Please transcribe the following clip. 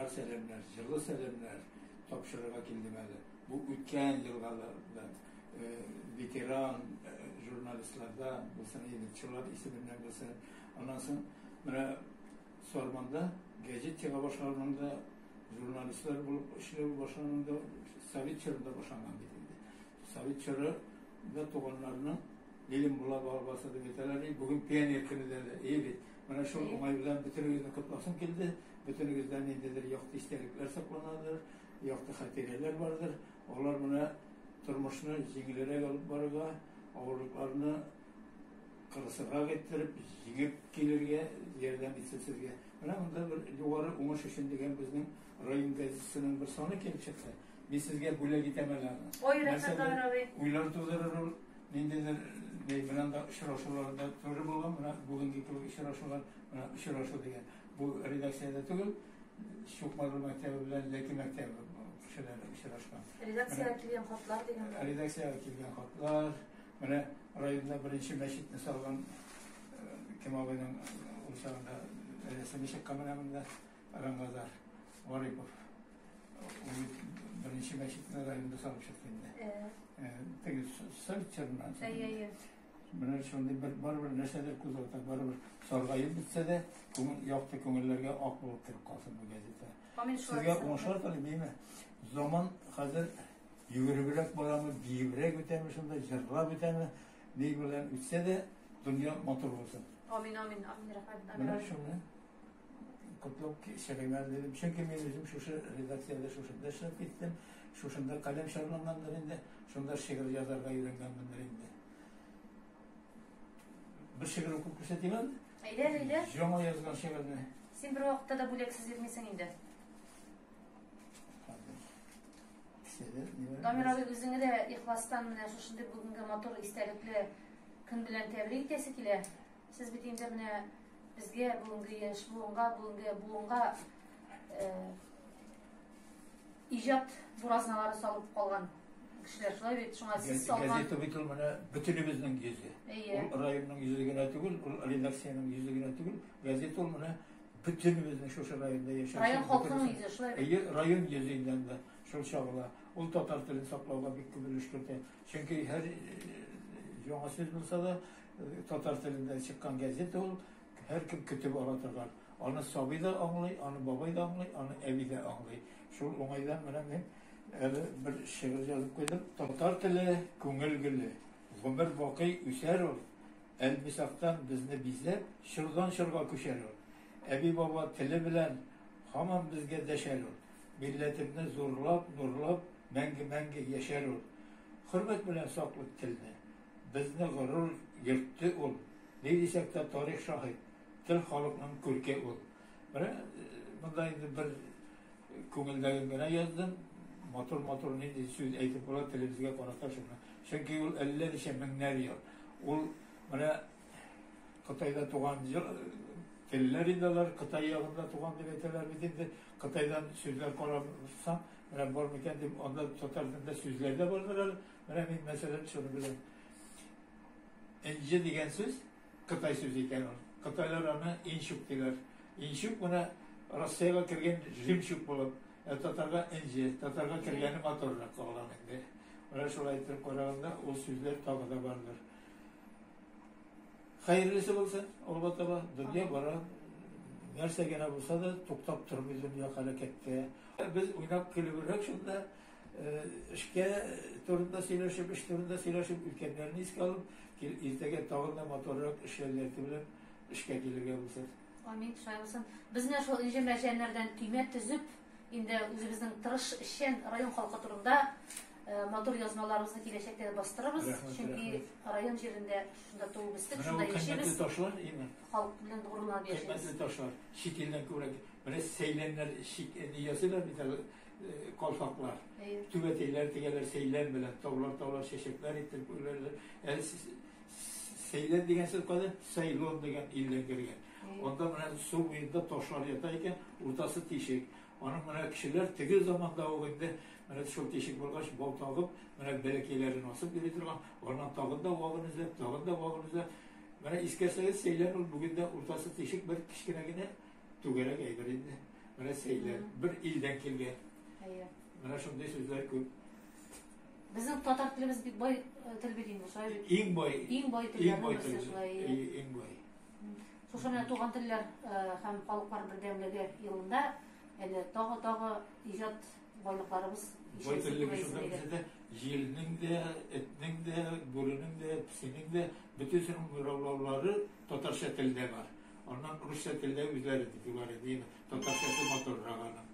Yanar selemler, yılı selemler topşırığa kildiməli. Bu ütkən yılğalardan veteran jurnalistlardan, bilsin, editçiler isiminden bilsin. Ondan sonra bana sormanda gazet çığa başlarında jurnalistler bulup işlevi başlarında Sovet çöründe başlangan gidildi. Sovet çörü ve toğanlarının dilim bula bağbası da beteleri bugün piyan erkini dedi. İyi, bana şu oğay bilen bütünügüzden kutlasın kildi. Bütünügüzden nedir? Yoktu isterikler saklanadır. Yoktu hatireler vardır. Onlar buna turmuşunu jingilere alıp barıga, ağırlıklarını kırısıra getirip, jingip gelirge, yerden bitsizge. Bana bunda bir yuvarı umuş için degen bizim Rayın gazetesinin bir sonu kelip çıktı. Biz sizge böyle gitemelerdi. Mesela uylar tuzarır, nedir? Bilen de şıraşularda törü bulgan, bugünkü şıraşular, şıraşu degen. Bu redaksiyada tügül, Şukmarlı Mektebi bilen Leki Mektebi şıraşkan. Redaksiyaya kilgen xatlar degen. Redaksiyaya kilgen xatlar, mana rayonda birinci meşitini salgan Kim ağabeynin uçağında resmi şekkamınamında Arangazar, Varipov. Birinci meşitini rayonda salıp şeklinde. Peki, Sovet çarından. Bunlar şimdi bir neşedir kuzulta, bir sorgayıp bitse de yoktu köngüllerge ak bulup kirip kalsın bu gazete. Sizge onşar tabi değil mi? Zaman hazır yürübürek bulamı, biyibrek biter mi şimdi, jırla biter mi? Neyi bilen bitse de dünya motor olsun. Amin. Bunlar şimdi kutluk şerimler dedim. Çünkü ben özüm şu redaksiyada şuşunda şıp bittim. Şuşunda kalem şarlanganlarında, şunda şiir yazarga yürenganlarında. Bir şiir okup küseteyim mi? Eyler. Joma yazgan şiirini. Sen bir vaqtda da buleksiz vermesen indi. Damir abi özüňe de ihlastan mine şuşunda bugünkü motor isterikli gün bilen tebrik etesi kile. Siz bitinde mine bizge bugünkü yaş buğunga ijat buraznalary salıp kalgan kişiler şolay bit. Şoňa siz salgan gazete bitil mine bütünübizning yüzi. Ol rayonning yüzügine tügül, ol redaksiýanyň yüzügine tügül, gazete ol mine bütünübizning şoşa rayonda ýaşaýan. Rayon halkynyň yüzi şolay bit. Rayon yüzünden de şol çağla. Ol tatar tilini saklauga bik köpürüş kirdi. Çünkü her ýoňa söz bolsa da tatar tilinden çykkan gazete ol her kim kütüp alatırlar. Onu sabi da anlay, onu babay da anlay, onu evi de anlay. Şol oňaýdan menen men bir şiir yazıp koydum. Tatar tili köngül gülü. Gümür baky üser ol. Elbisaktan bizni bizlep, şırdan şırga köşer ol. Ebi baba tili bilen hamam bizge deşer ol. Milletimni zorlap, nurlap, mengi yaşar ol. Hürmet bilen saklık tilini. Bizni gurur yırttı ol. Ne desek de tarih şahit. Til halkının kürke ol. Bunda bir köngüldegine yazdım. Motor ne söz eytip ola televizyon konakta şuna. Çünkü ol 50 işe minler yıl. Ol bana Kıtayda tuğan tiller idiler, Kıtay yağında tuğan dileteler bitindi. Kıtaydan sözler koramsam, ben var mı kendim onda tutardım sözlerde vardır. Ben mesela şunu bileyim. İnci diyen söz Kıtay sözü iken olur. Kıtaylar ona inşuk diler. İnşuk buna Rusya'ya kirgen rimşuk bulup, Tatarga inci, Tatarga kirgeni motorla kovalanındı. Bana şöyle ettirip koyarında o sözler tağda vardır. Hayırlısı olsa, olbataba dünya bara, nerse gene olsa da toktap turmuş dünya harekette. Biz oynap kılıbırrak şunda işke turunda silaşıp, iş turunda silaşıp ülkenlerini iske alıp, izlege tağında motorrak işlerlerdi bilen işke gelirge olsa. Amin, şay olsun. Biz ne şol ince meşenlerden tüymet tüzüp, indi özümüzün tırış işen rayon halkı turunda motor yazmalarımızı gelecekte bastırırız. Çünkü rayon yerinde şunda doğmuştuk, şunda yaşayırız. Kıymetli taşlar, iyi mi? Halk bilen doğruluğa yaşayırız. Kıymetli taşlar, şekilden kıvrak. Böyle seylenler, niyasılar bir tane kolfaklar. Tüveteyler, tegeler seylen bilen, tavlar, şeşekler ittirip ölerler. Seylen degen söz kadar, Seylon degen ilden girgen. Onda su boyunda taşlar yatayken, ortası teşek. Onun kişiler tegi zamanda o günde şol teşik bolgaç bol tağıp belekelerini asıp gelitirgan. Ondan tağında vagın izlep. İskerseniz seyler ol bugün de ortası teşik bir kişkinegine tügerek eyberindi. мәсәйләр, bir ilden kelgen. Әйе. Менә шундый сүзләр күп. Безнең татар телебез бик бай тел бит инде, шулай бит. Иң бай Телләрнең берсе шулай. иң бай. Шушы менә туган телләр һәм халыклар бердәмлеге елында әле тагы иҗат байлыкларыбыз Бай теллеге шунда бездә җилнең дә, этнең дә, бүренең дә, песинең дә бөтенсенең муравлаулары татарча телдә бар. Аннан русча телдә үзләре диләр иде. Татарчасы матуррак аның.